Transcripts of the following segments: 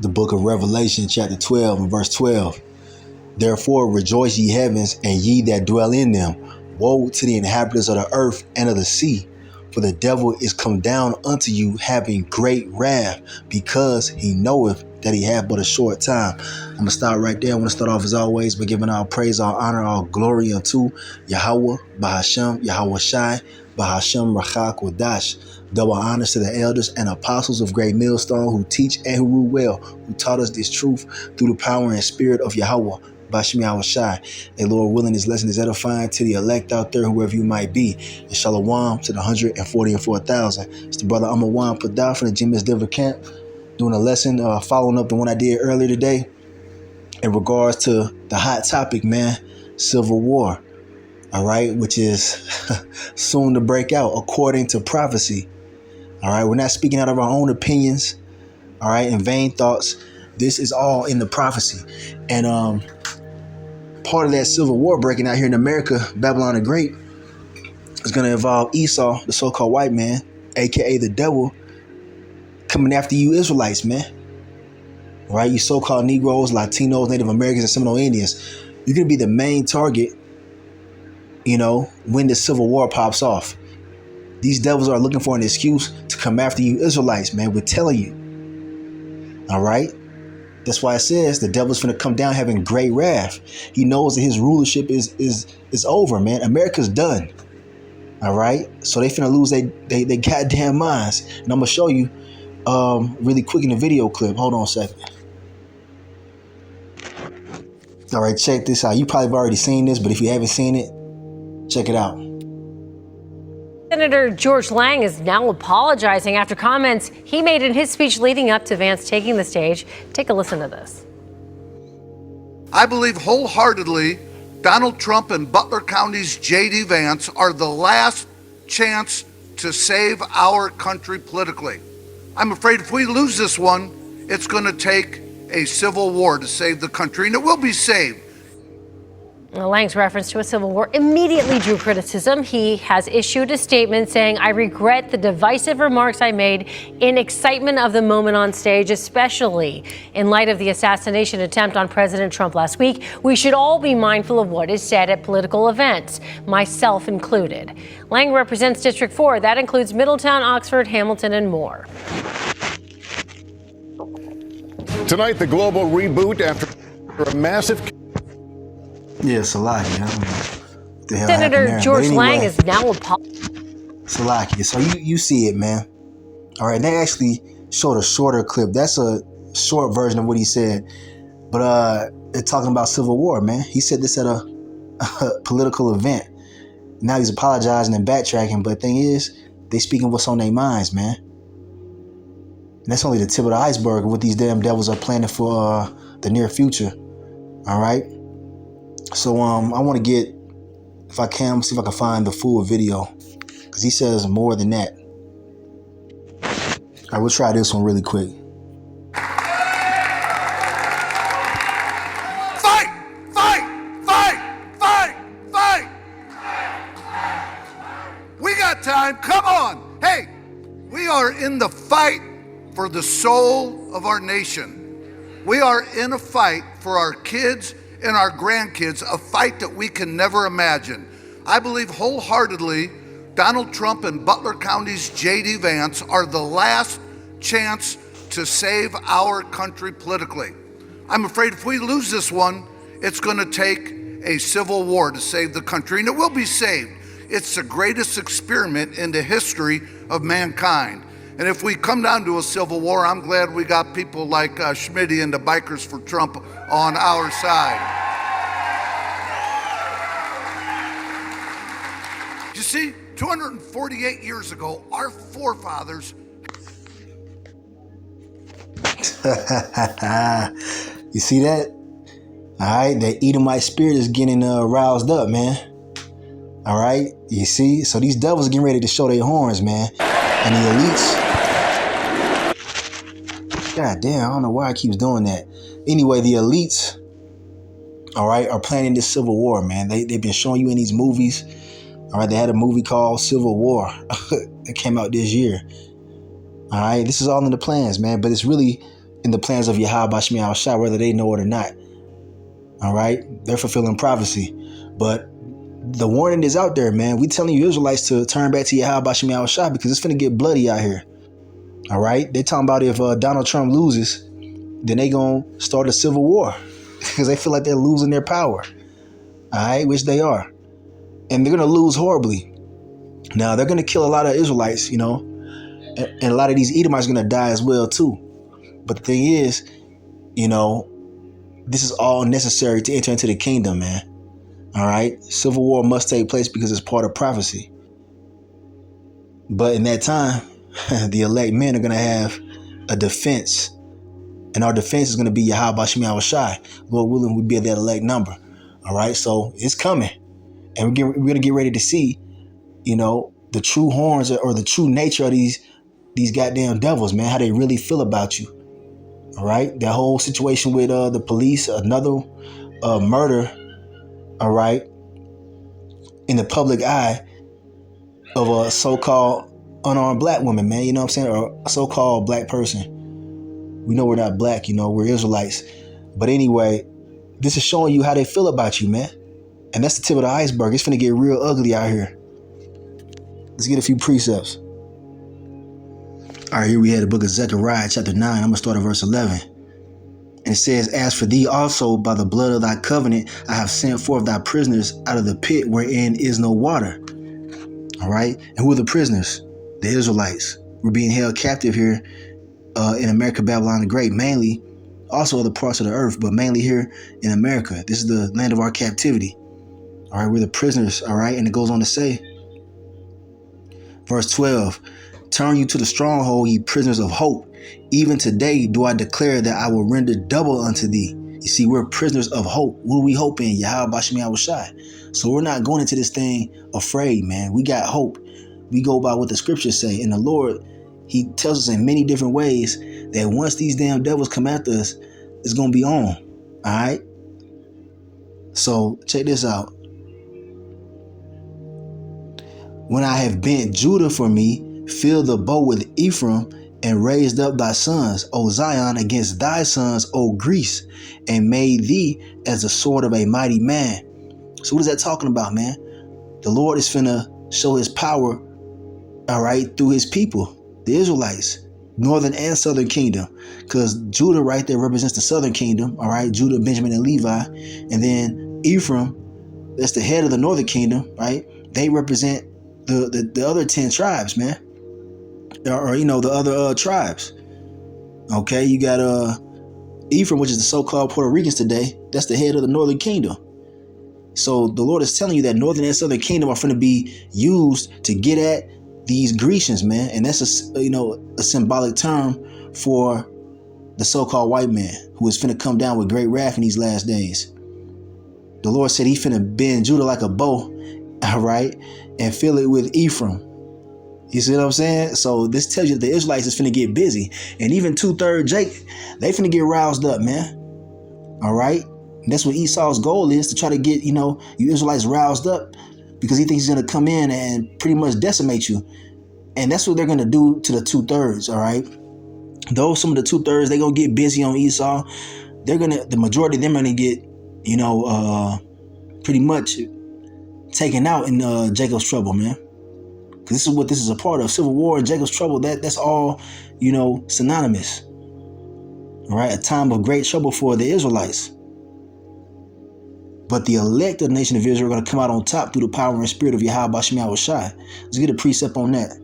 the book of Revelation, chapter 12 and verse 12. Therefore rejoice ye heavens, and ye that dwell in them. Woe to the inhabitants of the earth and of the sea, for the devil is come down unto you, having great wrath, because he knoweth that he hath but a short time. I'm going to start right there. I want to start off as always by giving all praise, all honor, all glory unto Yahawah, Bahashem, YAHAWASHI, Bahashem Rachak Wadash. Double honors to the elders and apostles of Great Millstone who teach and who rule well, who taught us this truth through the power and spirit of Yahawah. Bashim Yahawashi. A Lord willing, this lesson is edifying to the elect out there, whoever you might be. And shalom to the 144,000. It's the brother Amawan Padah from the Jimis Denver camp, doing a lesson following up the one I did earlier today in regards to the hot topic, man, Civil War. All right, which is soon to break out according to prophecy. All right, we're not speaking out of our own opinions, all right, and vain thoughts. This is all in the prophecy. And part of that civil war breaking out here in America, Babylon the Great, is going to involve Esau, the so-called white man, aka the devil, coming after you Israelites, man. All right, you so-called Negroes, Latinos, Native Americans, and Seminole Indians. You're going to be the main target, you know, when the civil war pops off. These devils are looking for an excuse to come after you Israelites, man. We're telling you. All right. That's why it says the devil's finna come down having great wrath. He knows that his rulership is over, man. America's done. All right. So they finna lose they goddamn minds. And I'm gonna show you really quick in the video clip. Hold on a second. All right, check this out. You probably have already seen this, but if you haven't seen it, check it out. Senator George Lang is now apologizing after comments he made in his speech leading up to Vance taking the stage. Take a listen to this. I believe wholeheartedly Donald Trump and Butler County's J.D. Vance are the last chance to save our country politically. I'm afraid if we lose this one, it's going to take a civil war to save the country, and it will be saved. Lang's reference to a civil war immediately drew criticism. He has issued a statement saying, "I regret the divisive remarks I made in excitement of the moment on stage, especially in light of the assassination attempt on President Trump last week. We should all be mindful of what is said at political events, myself included." Lang represents District 4. That includes Middletown, Oxford, Hamilton, and more. Tonight, the global reboot after a massive... Yeah, Salaki. Senator George Lang is now Salaki. So you see it, man. All right, they actually showed a shorter clip. That's a short version of what he said. But they're talking about civil war, man. He said this at a political event. Now he's apologizing and backtracking. But the thing is, they speaking what's on their minds, man. And that's only the tip of the iceberg of what these damn devils are planning for the near future. All right. So I want to get, if I can, see if I can find the full video, because he says more than that. All right, we'll try this one really quick. Fight! Fight! Fight! Fight! Fight! We got time. Come on. Hey, we are in the fight for the soul of our nation. We are in a fight for our kids and our grandkids, a fight that we can never imagine. I believe wholeheartedly Donald Trump and Butler County's J.D. Vance are the last chance to save our country politically. I'm afraid if we lose this one, it's going to take a civil war to save the country, and it will be saved. It's the greatest experiment in the history of mankind. And if we come down to a civil war, I'm glad we got people like Schmitty and the Bikers for Trump on our side. You see, 248 years ago, our forefathers... You see that? All right, the Edomite spirit is getting roused up, man. All right, you see? So these devils are getting ready to show their horns, man. And the elites... God damn, I don't know why it keeps doing that. Anyway, the elites, all right, are planning this civil war, man. They've been showing you in these movies. All right, they had a movie called Civil War that came out this year. All right, this is all in the plans, man. But it's really in the plans of YAHAWASHI, whether they know it or not. All right, they're fulfilling prophecy, but the warning is out there, man. We telling you Israelites to turn back to YAHAWASHI because it's finna get bloody out here. All right, they talking about if Donald Trump loses, then they gonna start a civil war because they feel like they're losing their power. All right, which they are, and they're gonna lose horribly. Now they're gonna kill a lot of Israelites, you know, and a lot of these Edomites are gonna die as well too. But the thing is, you know, this is all necessary to enter into the kingdom, man. All right, civil war must take place because it's part of prophecy. But in that time, the elect men are gonna have a defense. And our defense is going to be YAHAWASHI. Lord willing, we'll be at that elect number. All right. So it's coming. And we're going to get ready to see, you know, the true horns or the true nature of these goddamn devils, man, how they really feel about you. All right. That whole situation with the police, another murder. All right. In the public eye of a so-called unarmed black woman, man. You know what I'm saying? Or a so-called black person. We know we're not black, you know, we're Israelites. But anyway, this is showing you how they feel about you, man. And that's the tip of the iceberg. It's finna get real ugly out here. Let's get a few precepts. All right, here we have the book of Zechariah, chapter 9. I'm going to start at verse 11. And it says, as for thee also, by the blood of thy covenant, I have sent forth thy prisoners out of the pit wherein is no water. All right. And who are the prisoners? The Israelites. We're being held captive here in America, Babylon the Great, mainly, also other parts of the earth, but mainly here in America. This is the land of our captivity. All right, we're the prisoners. All right, and it goes on to say, verse 12, turn you to the stronghold, ye prisoners of hope. Even today do I declare that I will render double unto thee. You see, we're prisoners of hope. What do we hope in? YAHAWASHI. So we're not going into this thing afraid, man. We got hope. We go by what the scriptures say, and the Lord, he tells us in many different ways that once these damn devils come after us, it's going to be on. All right. So check this out. When I have bent Judah for me, filled the bow with Ephraim, and raised up thy sons, O Zion, against thy sons, O Greece, and made thee as the sword of a mighty man. So what is that talking about, man? The Lord is finna show his power, all right, through his people. The Israelites, northern and southern kingdom, because Judah right there represents the southern kingdom. All right, Judah, Benjamin, and Levi, and then Ephraim, that's the head of the northern kingdom. Right, they represent the other 10 tribes, man, or you know, the other tribes. Okay, you got Ephraim, which is the so-called Puerto Ricans today. That's the head of the northern kingdom. So the Lord is telling you that northern and southern kingdom are going to be used to get at these Grecians, man, and that's a symbolic term for the so-called white man who is finna come down with great wrath in these last days. The Lord said he finna bend Judah like a bow, all right, and fill it with Ephraim. You see what I'm saying? So this tells you that the Israelites is finna get busy, and even 2/3 Jake, they finna get roused up, man. All right, and that's what Esau's goal is, to try to get you Israelites roused up, because he thinks he's going to come in and pretty much decimate you. And that's what they're going to do to the 2/3, all right? Though some of the 2/3, they're going to get busy on Esau, the majority of them are going to get, pretty much taken out in Jacob's trouble, man. Because this is what this is a part of. Civil war and Jacob's trouble, that's all, synonymous. All right? A time of great trouble for the Israelites. But the elect of the nation of Israel are going to come out on top through the power and spirit of YAHAWASHI. Let's get a precept on that.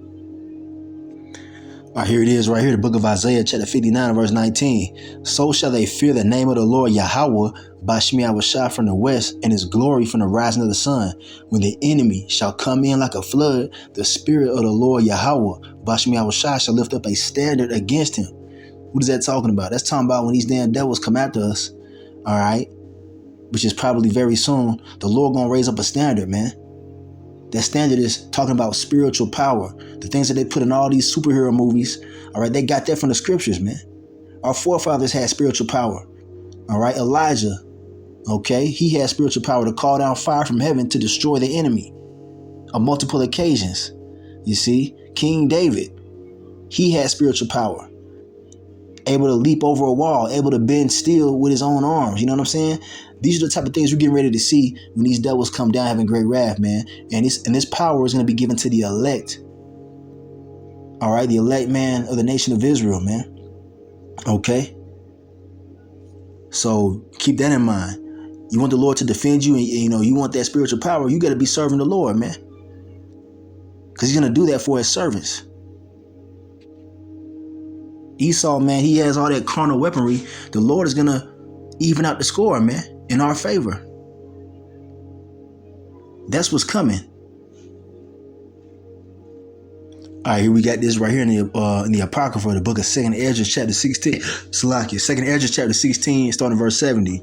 All right, here it is right here, the book of Isaiah, chapter 59, verse 19. So shall they fear the name of the Lord Yahweh YAHAWASHI from the west, and his glory from the rising of the sun. When the enemy shall come in like a flood, the spirit of the Lord Yahweh YAHAWASHI shall lift up a standard against him. What is that talking about? That's talking about when these damn devils come after us, all right? Which is probably very soon, the Lord gonna raise up a standard, man. That standard is talking about spiritual power. The things that they put in all these superhero movies, all right, they got that from the scriptures, man. Our forefathers had spiritual power, all right? Elijah, okay, he had spiritual power to call down fire from heaven to destroy the enemy on multiple occasions. You see, King David, he had spiritual power. able to leap over a wall, able to bend steel with his own arms. You know what I'm saying? These are the type of things we're getting ready to see when these devils come down having great wrath, man. And this power is going to be given to the elect. All right, the elect, man, of the nation of Israel, man. Okay? So keep that in mind. You want the Lord to defend you, and you want that spiritual power, you got to be serving the Lord, man. Because he's going to do that for his servants. Esau, man, he has all that carnal weaponry. The Lord is going to even out the score, man, in our favor. That's what's coming. All right, here we got this right here in the Apocrypha, the book of 2nd Ezra, chapter 16. Salakia, 2nd Ezra, chapter 16, starting verse 70.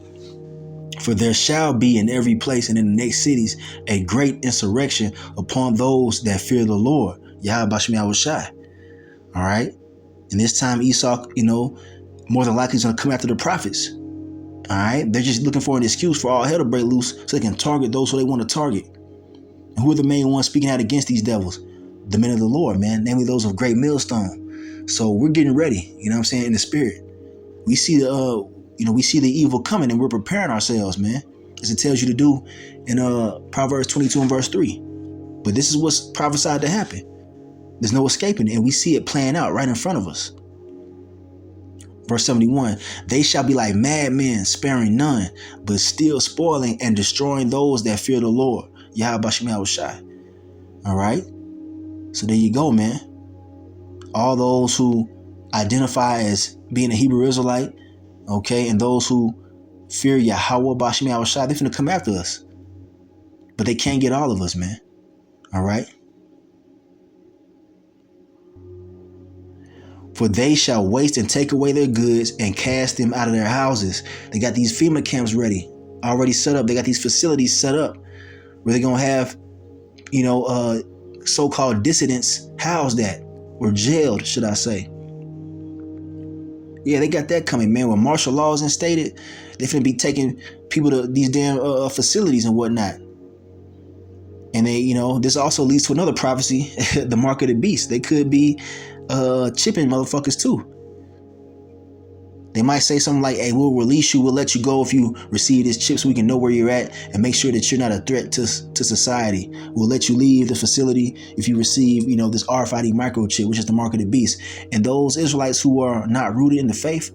For there shall be in every place and in the next cities a great insurrection upon those that fear the Lord. YAHAWASHI. All right. And this time Esau, more than likely is going to come after the prophets. All right. They're just looking for an excuse for all hell to break loose so they can target those who they want to target. And who are the main ones speaking out against these devils? The men of the Lord, man, namely those of great millstone. So we're getting ready, you know what I'm saying, in the spirit. We see the evil coming, and we're preparing ourselves, man, as it tells you to do in Proverbs 22 and verse 3. But this is what's prophesied to happen. There's no escaping it, and we see it playing out right in front of us. Verse 71, they shall be like madmen, sparing none, but still spoiling and destroying those that fear the Lord. YAHAWASHI. All right. So there you go, man. All those who identify as being a Hebrew Israelite, okay, and those who fear Yahweh, Bashim Yahushua, they're finna come after us. But they can't get all of us, man. All right? For they shall waste and take away their goods and cast them out of their houses. They got these FEMA camps ready, already set up. They got these facilities set up where they're going to have, so-called dissidents housed at, or jailed, should I say. Yeah, they got that coming, man. When martial law is instated, they're finna be taking people to these damn facilities and whatnot. And they, this also leads to another prophecy, the mark of the beast. They could be chipping motherfuckers too. They might say something like, hey, we'll release you, we'll let you go if you receive this chip so we can know where you're at and make sure that you're not a threat to society. We'll let you leave the facility if you receive, this RFID microchip, which is the mark of the beast. And those Israelites who are not rooted in the faith,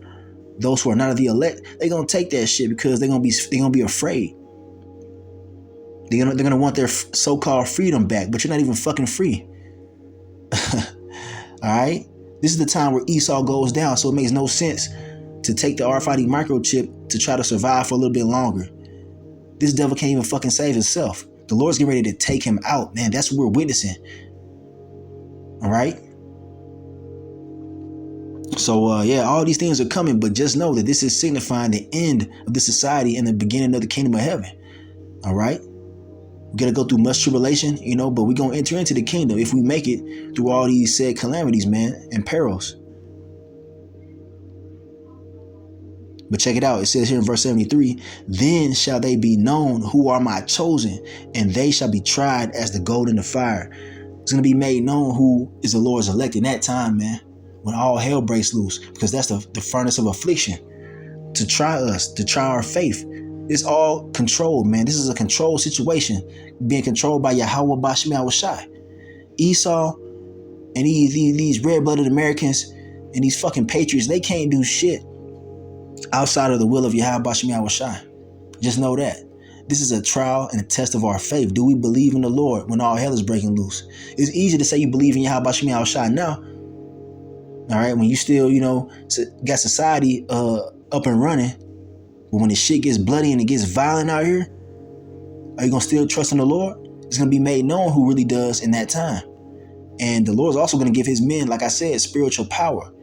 those who are not of the elect, they're gonna take that shit because they're gonna be afraid. They're gonna want their so-called freedom back, but you're not even fucking free. All right? This is the time where Esau goes down, so it makes no sense to take the RFID microchip to try to survive for a little bit longer. This devil can't even fucking save himself. The Lord's getting ready to take him out, man. That's what we're witnessing. All right? So, all these things are coming, but just know that this is signifying the end of the society and the beginning of the kingdom of heaven. All right? We got to go through much tribulation, but we're going to enter into the kingdom if we make it through all these said calamities, man, and perils. But check it out. It says here in verse 73, then shall they be known who are my chosen, and they shall be tried as the gold in the fire. It's going to be made known who is the Lord's elect in that time, man, when all hell breaks loose, because that's the furnace of affliction to try us, to try our faith. It's all controlled, man. This is a controlled situation being controlled by Yahweh Bashim Yahushai. Esau and these red-blooded Americans and these fucking patriots, they can't do shit outside of the will of Yahweh Bashim Yahushai. Just know that. This is a trial and a test of our faith. Do we believe in the Lord when all hell is breaking loose? It's easy to say you believe in Yahweh Bashim Yahushai now. All right, when you still, got society up and running. But when the shit gets bloody and it gets violent out here, are you going to still trust in the Lord? It's going to be made known who really does in that time. And the Lord's also going to give his men, like I said, spiritual power.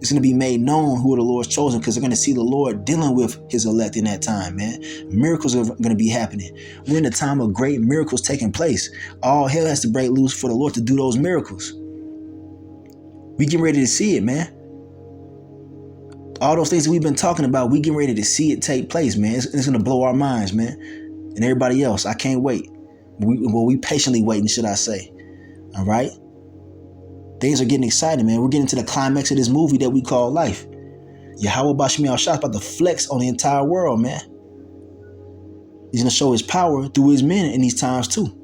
It's going to be made known who are the Lord's chosen because they're going to see the Lord dealing with his elect in that time, man. Miracles are going to be happening. We're in a time of great miracles taking place. All hell has to break loose for the Lord to do those miracles. We getting ready to see it, man. All those things that we've been talking about, we getting ready to see it take place, man. It's going to blow our minds, man. And everybody else, I can't wait. We patiently waiting, should I say. All right? Things are getting exciting, man. We're getting to the climax of this movie that we call life. YAHAWASHI is about to flex on the entire world, man. He's going to show his power through his men in these times too.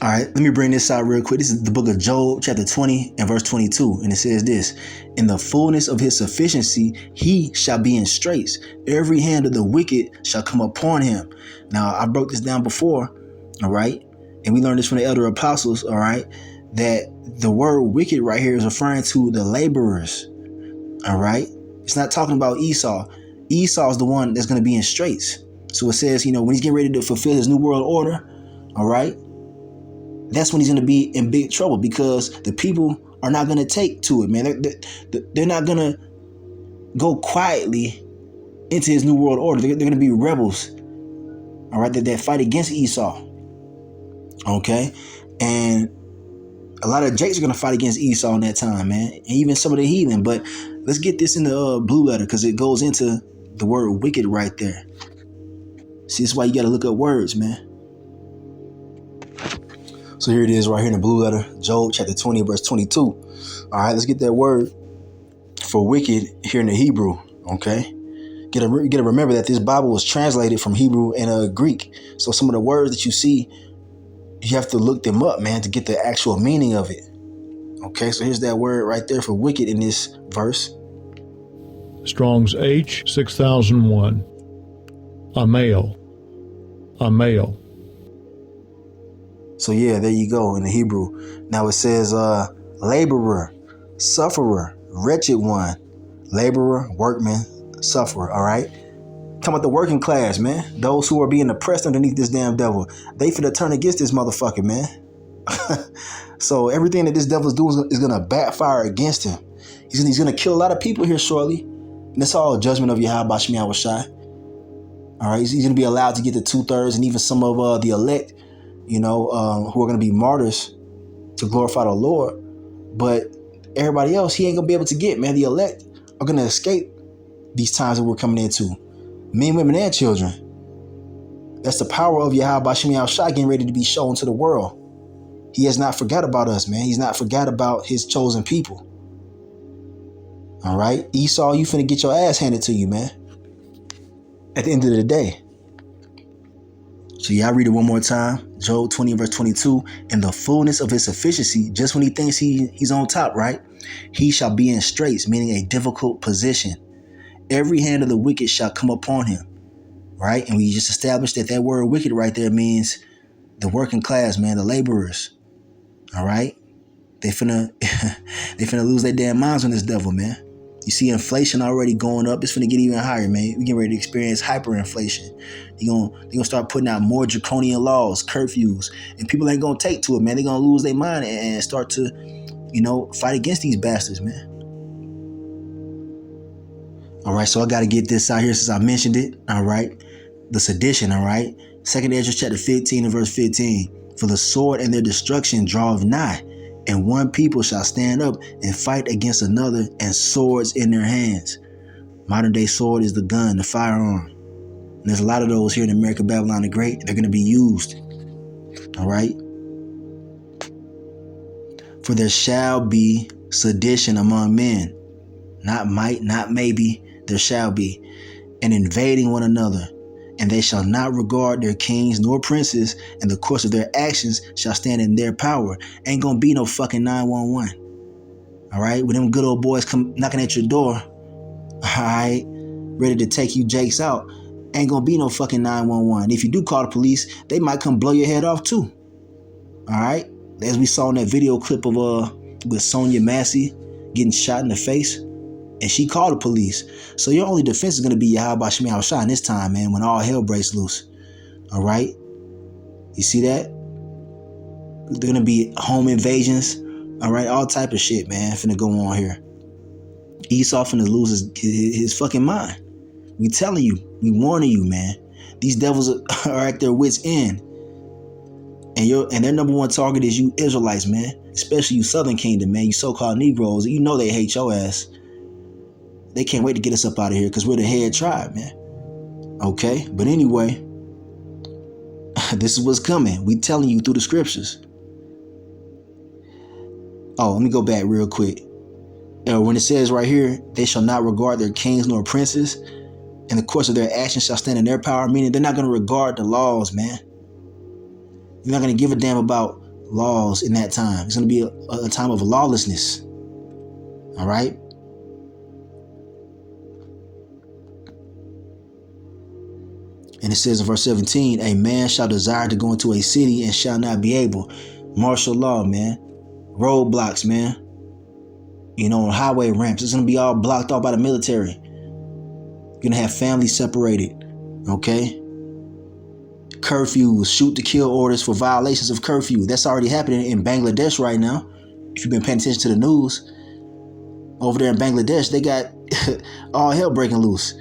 All right, let me bring this out real quick. This is the book of Job, chapter 20 and verse 22. And it says this: in the fullness of his sufficiency, he shall be in straits. Every hand of the wicked shall come upon him. Now, I broke this down before, all right? And we learned this from the elder apostles, all right? That the word wicked right here is referring to the laborers, all right? It's not talking about Esau. Esau is the one that's going to be in straits. So it says, when he's getting ready to fulfill his new world order, all right? That's when he's going to be in big trouble, because the people are not going to take to it, man. They're not going to go quietly into his new world order. They're going to be rebels, all right, that fight against Esau, okay? And a lot of Jakes are going to fight against Esau in that time, man, and even some of the heathen. But let's get this in the blue letter, because it goes into the word wicked right there. See, that's why you got to look up words, man. So here it is right here in the blue letter, Job chapter 20, verse 22. All right, let's get that word for wicked here in the Hebrew, okay? You gotta remember that this Bible was translated from Hebrew and Greek. So some of the words that you see, you have to look them up, man, to get the actual meaning of it. Okay, so here's that word right there for wicked in this verse. Strong's H 6001. A male. So yeah, there you go in the Hebrew. Now it says laborer, sufferer, wretched one, laborer, workman, sufferer. All right, talking about the working class, man. Those who are being oppressed underneath this damn devil. They finna turn against this motherfucker, man. So everything that this devil's doing is gonna backfire against him. He's gonna kill a lot of people here shortly, and that's all a judgment of YAHAWASHI. All right, he's gonna be allowed to get the 2/3, and even some of the elect, who are going to be martyrs to glorify the Lord. But everybody else, he ain't going to be able to get, man. The elect are going to escape these times that we're coming into. Men, women, and children. That's the power of YAHAWASHI getting ready to be shown to the world. He has not forgot about us, man. He's not forgot about his chosen people. All right? Esau, you finna get your ass handed to you, man. At the end of the day. So yeah, I read it one more time. Job 20 verse 22. In the fullness of his sufficiency, just when he thinks he's on top, right? He shall be in straits, meaning a difficult position. Every hand of the wicked shall come upon him, right? And we just established that word wicked right there means the working class, man, the laborers. All right? They finna lose their damn minds on this devil, man. You see inflation already going up. It's finna get even higher, man. We getting ready to experience hyperinflation. They're gonna start putting out more draconian laws, curfews, and people ain't gonna take to it, man. They're gonna lose their mind and start to, fight against these bastards, man. All right, so I gotta get this out here since I mentioned it. All right, the sedition. All right, 2 Ezra chapter 15 and verse 15. For the sword and their destruction draweth nigh, and one people shall stand up and fight against another, and swords in their hands. Modern day sword is the gun, the firearm. And there's a lot of those here in America, Babylon the Great. They're going to be used. All right. For there shall be sedition among men. Not might, not maybe. There shall be. And invading one another. And they shall not regard their kings nor princes, and the course of their actions shall stand in their power. Ain't gonna be no fucking 911. All right, when them good old boys come knocking at your door, all right, ready to take you Jakes out, ain't gonna be no fucking 911. If you do call the police, they might come blow your head off too. All right, as we saw in that video clip of with Sonia Massey getting shot in the face. And she called the police. So your only defense is going to be YAHAWASHI in this time, man, when all hell breaks loose. All right? You see that? They're going to be home invasions. All right? All type of shit, man, finna go on here. Esau finna lose his fucking mind. We telling you. We warning you, man. These devils are at their wits' end. And their number one target is you Israelites, man. Especially you Southern Kingdom, man. You so-called Negroes. You know they hate your ass. They can't wait to get us up out of here because we're the head tribe, man. Okay? But anyway, this is what's coming. We telling you through the scriptures. Oh, let me go back real quick. When it says right here, they shall not regard their kings nor princes, and the course of their actions shall stand in their power, meaning they're not going to regard the laws, man. You're not going to give a damn about laws in that time. It's going to be a time of lawlessness. All right? And it says in verse 17, a man shall desire to go into a city and shall not be able. Martial law, man. Roadblocks, man. You know, on highway ramps. It's going to be all blocked off by the military. You're going to have families separated. Okay? Curfews, shoot to kill orders for violations of curfew. That's already happening in Bangladesh right now. If you've been paying attention to the news, over there in Bangladesh, they got all hell breaking loose.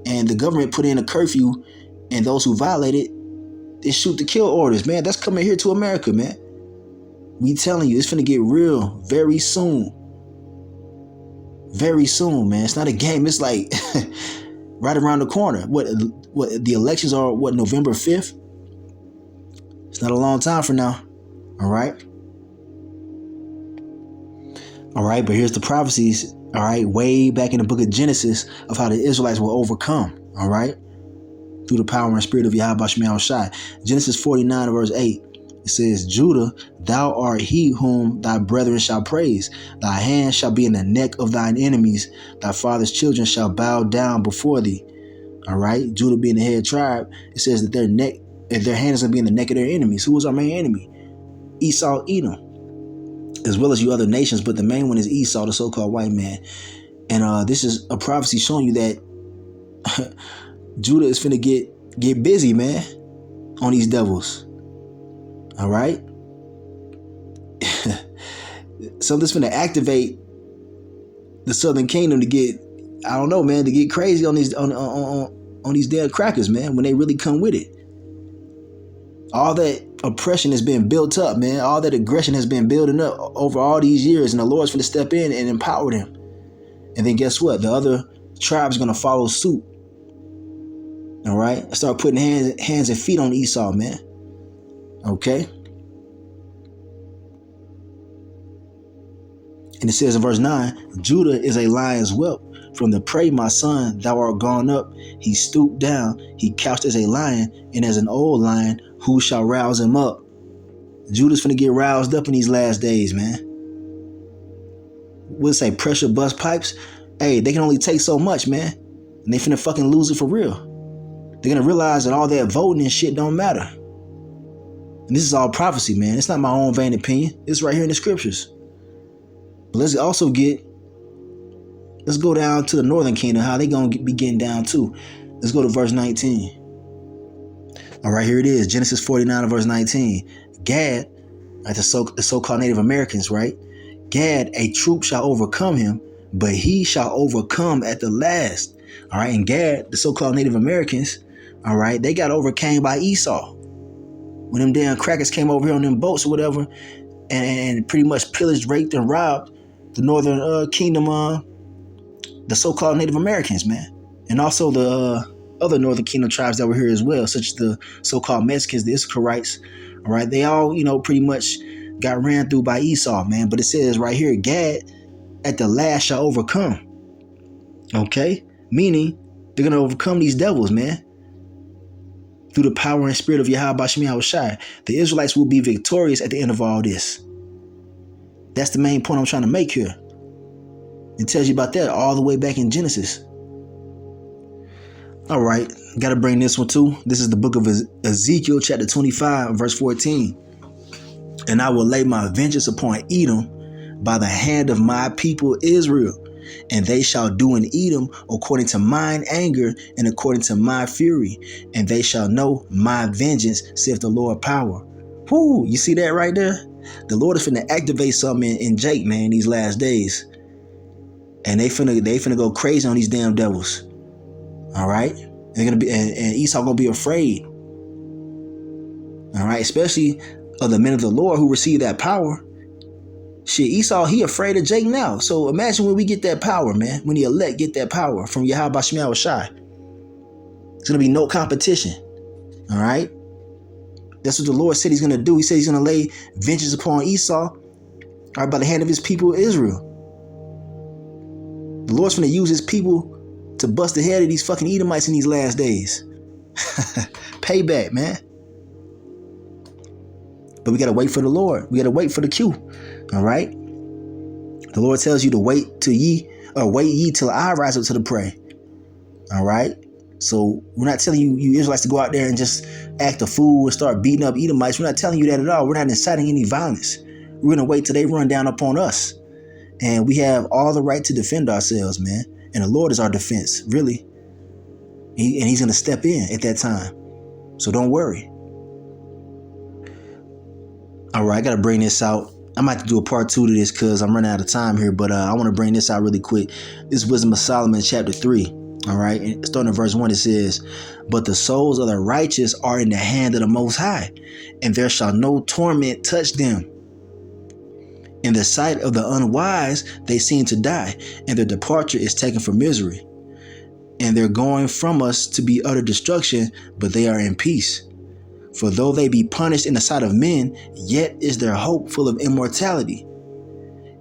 And the government put in a curfew, and those who violate it, they shoot to kill orders, man. That's coming here to America, man. We telling you, it's finna get real very soon. Very soon, man. It's not a game. It's like right around the corner. What the elections are, November 5th? It's not a long time from now. All right. All right, but here's the prophecies, all right, way back in the book of Genesis of how the Israelites will overcome, all right, through the power and spirit of YAHAWASHI. Genesis 49 verse 8, it says, Judah, thou art he whom thy brethren shall praise. Thy hand shall be in the neck of thine enemies. Thy father's children shall bow down before thee. All right, Judah being the head tribe, it says that their hand is going to be in the neck of their enemies. Who was our main enemy? Esau, Edom, as well as you other nations, but the main one is Esau, the so-called white man. And this is a prophecy showing you that Judah is finna get busy, man, on these devils. All right? Something's finna activate the Southern Kingdom to get, I don't know, man, to get crazy on these on these damn crackers, man, when they really come with it. All that oppression has been built up, man. All that aggression has been building up over all these years, and the Lord's going to step in and empower them. And then guess what? The other tribes are going to follow suit. All right? Start putting hands and feet on Esau, man. Okay? And it says in verse 9, Judah is a lion's whelp. From the prey, my son, thou art gone up. He stooped down. He couched as a lion, and as an old lion, who shall rouse him up? Judah's finna get roused up in these last days, man. We'll say pressure bust pipes. Hey, they can only take so much, man. And they finna fucking lose it for real. They're gonna realize that all that voting and shit don't matter. And this is all prophecy, man. It's not my own vain opinion. It's right here in the scriptures. But let's go down to the northern kingdom, how they gonna be getting down too. Let's go to verse 19. All right, here it is. Genesis 49 verse 19. Gad, like the so-called Native Americans, right? Gad, a troop shall overcome him, but he shall overcome at the last. All right, and Gad, the so-called Native Americans, all right, they got overcame by Esau. When them damn crackers came over here on them boats or whatever, and pretty much pillaged, raped, and robbed the northern kingdom, the so-called Native Americans, man. And also the other northern kingdom tribes that were here as well, such as the so-called Mexicans, the Israelites. All right, they all, pretty much got ran through by Esau, man. But it says right here, Gad at the last shall overcome. Okay, meaning they're gonna overcome these devils, man, through the power and spirit of YAHAWASHI. The Israelites will be victorious at the end of all this. That's the main point I'm trying to make here. It tells you about that all the way back in Genesis. All right, got to bring this one too. This is the book of Ezekiel, chapter 25, verse 14. And I will lay my vengeance upon Edom by the hand of my people Israel, and they shall do in Edom according to mine anger and according to my fury, and they shall know my vengeance, saith the Lord power. Whoo, you see that right there? The Lord is finna activate something in Jake, man, these last days. And they finna go crazy on these damn devils. All right, they're gonna be, and Esau gonna be afraid. All right, especially of the men of the Lord who receive that power. Shit, Esau, he afraid of Jake now. So imagine when we get that power, man. When the elect get that power from YAHAWASHI, it's gonna be no competition. All right, that's what the Lord said He's gonna do. He said He's gonna lay vengeance upon Esau, all right, by the hand of His people Israel. The Lord's finna use his people to bust the head of these fucking Edomites in these last days. Payback, man. But we gotta wait for the Lord. We gotta wait for the cue. All right. The Lord tells you to wait ye till I rise up to the prey. All right. So we're not telling you Israelites to go out there and just act a fool and start beating up Edomites. We're not telling you that at all. We're not inciting any violence. We're gonna wait till they run down upon us. And we have all the right to defend ourselves, man. And the Lord is our defense, really. And he's gonna step in at that time. So don't worry. All right, I got to bring this out. I might have to do a part 2 to this because I'm running out of time here, but I want to bring this out really quick. This is Wisdom of Solomon, chapter 3. All right, and starting in verse 1, it says, "But the souls of the righteous are in the hand of the Most High, and there shall no torment touch them. In the sight of the unwise, they seem to die, and their departure is taken for misery. And they're going from us to be utter destruction, but they are in peace. For though they be punished in the sight of men, yet is their hope full of immortality.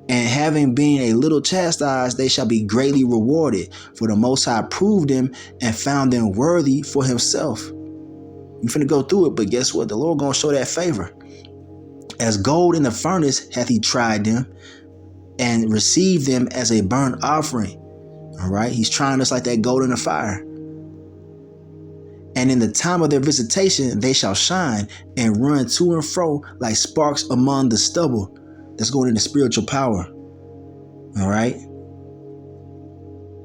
And having been a little chastised, they shall be greatly rewarded. For the Most High proved them and found them worthy for himself." You finna go through it, but guess what? The Lord gonna show that favor. "As gold in the furnace hath he tried them, and received them as a burnt offering." All right, he's trying us like that gold in the fire. "And in the time of their visitation, they shall shine and run to and fro like sparks among the stubble." That's going into spiritual power. All right.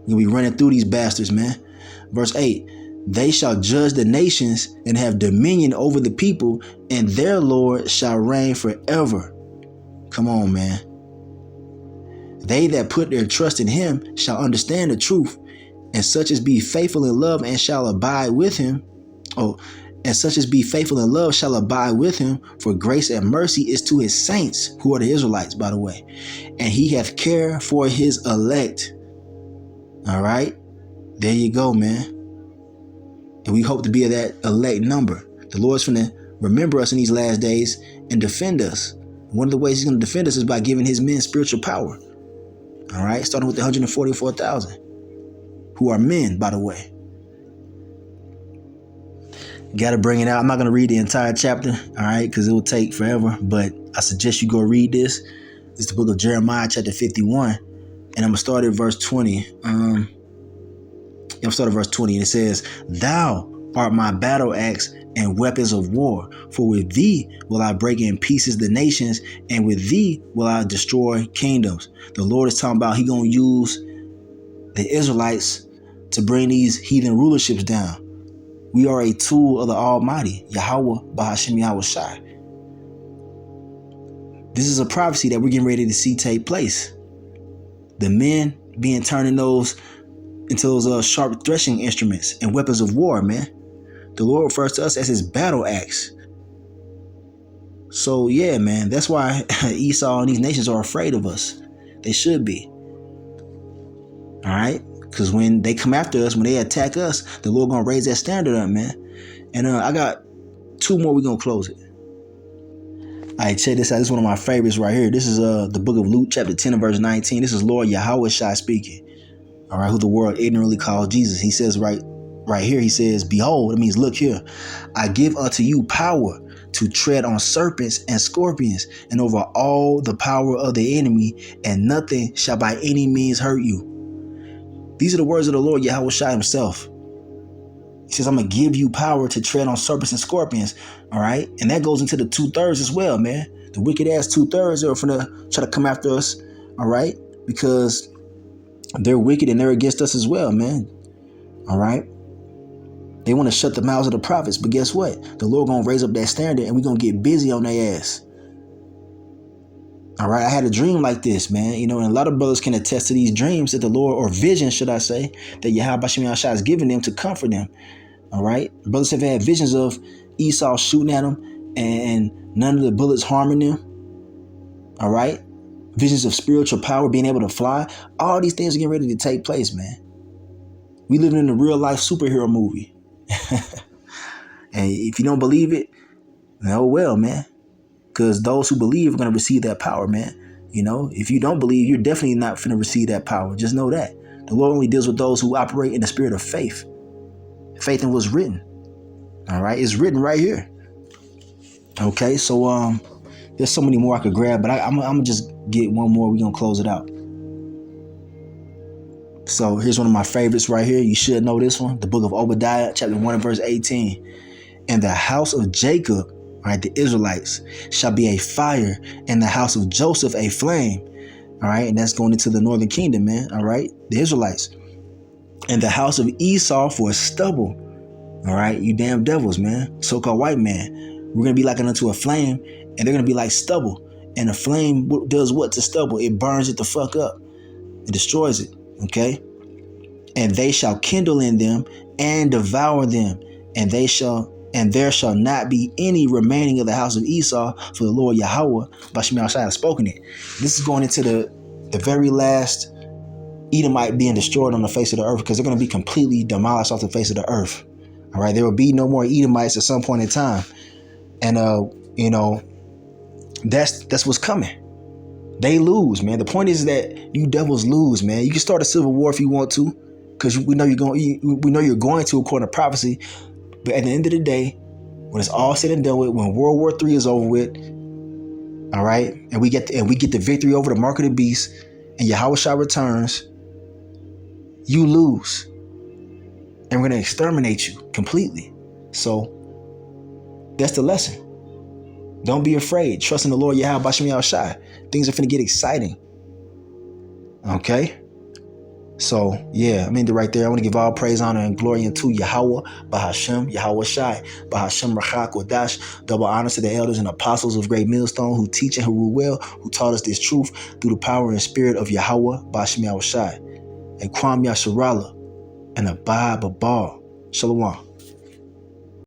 You'll be running through these bastards, man. Verse 8, "They shall judge the nations and have dominion over the people, and their Lord shall reign forever." Come on, man. "They that put their trust in him shall understand the truth, and such as be faithful in love and shall abide with him. And such as be faithful in love shall abide with him, for grace and mercy is to his saints," who are the Israelites, by the way. "And he hath care for his elect." All right. There you go, man. And we hope to be of that elect number. The Lord's finna remember us in these last days and defend us. One of the ways he's gonna defend us is by giving his men spiritual power. All right. Starting with the 144,000, who are men, by the way. Got to bring it out. I'm not going to read the entire chapter, all right, because it will take forever. But I suggest you go read this. It's the book of Jeremiah, chapter 51. And I'm going to start at verse 20. I'm starting at verse 20. And it says, "Thou art my battle axe and weapons of war. For with thee will I break in pieces the nations, and with thee will I destroy kingdoms." The Lord is talking about he going to use the Israelites to bring these heathen rulerships down. We are a tool of the Almighty, YAHAWASHI. This is a prophecy that we're getting ready to see take place. The men being turned into those sharp threshing instruments and weapons of war, man. The Lord refers to us as his battle axe. So yeah, man, that's why Esau and these nations are afraid of us. They should be. All right. Because when they come after us, when they attack us, the Lord gonna raise that standard up, man. And I got 2 more. We're gonna close it. All right, check this out. This is one of my favorites right here. This is the book of Luke, chapter 10 and verse 19. This is Lord YAHAWASHI speaking. All right, who the world ignorantly calls Jesus. He says right here, he says, "Behold," it means look here, "I give unto you power to tread on serpents and scorpions, and over all the power of the enemy, and nothing shall by any means hurt you." These are the words of the Lord YAHAWASHI himself. He says, "I'm going to give you power to tread on serpents and scorpions." All right. And that goes into the 2/3 as well, man. The wicked ass 2/3 are going to try to come after us. All right. Because they're wicked and they're against us as well, man. All right. They want to shut the mouths of the prophets. But guess what? The Lord going to raise up that standard and we're going to get busy on their ass. All right, I had a dream like this, man. And a lot of brothers can attest to these dreams that the Lord, or visions, should I say, that YAHAWASHI has given them to comfort them. All right, brothers have had visions of Esau shooting at them and none of the bullets harming them. All right, visions of spiritual power, being able to fly. All these things are getting ready to take place, man. We living in a real life superhero movie. And if you don't believe it, oh well, man. Because those who believe are going to receive that power, man. If you don't believe, you're definitely not finna receive that power. Just know that. The Lord only deals with those who operate in the spirit of faith. Faith in what's written. All right, it's written right here. Okay, so there's so many more I could grab, but I'm gonna just get one more. We're gonna close it out. So here's one of my favorites right here. You should know this one. The book of Obadiah, chapter 1 and verse 18. And the house of Jacob, right, the Israelites, shall be a fire, and the house of Joseph a flame. All right, and that's going into the northern kingdom, man. All right, the Israelites. And the house of Esau for stubble. All right, you damn devils, man. So-called white man. We're going to be likened unto a flame, and they're going to be like stubble. And a flame does what to stubble? It burns it the fuck up. It destroys it. Okay. And they shall kindle in them and devour them. And there shall not be any remaining of the house of Esau, for the Lord Yahweh, Bashim Al-Shai, has spoken it. This is going into the very last Edomite being destroyed on the face of the earth, because they're going to be completely demolished off the face of the earth. All right. There will be no more Edomites at some point in time. And, that's what's coming. They lose, man. The point is that you devils lose, man. You can start a civil war if you want to, because we know you're going to, according to prophecy. But at the end of the day, when it's all said and done with, when World War III is over with, all right, and we get the victory over the mark of the beast, and YAHAWASHI returns, you lose, and we're gonna exterminate you completely. So that's the lesson. Don't be afraid. Trust in the Lord Yahweh Bashim Al-Shai. Things are finna get exciting. Okay? So, yeah, I'm ending right there. I want to give all praise, honor, and glory unto Yahweh, Bahashem, YAHAWASHI, Bahashem Rachak Wadash. Double honors to the elders and apostles of Great Millstone who teach and who rule well, who taught us this truth through the power and spirit of Yahweh, Bashim Al-Shai. And Kwam Yasharala, and Abad Babal. Shalom.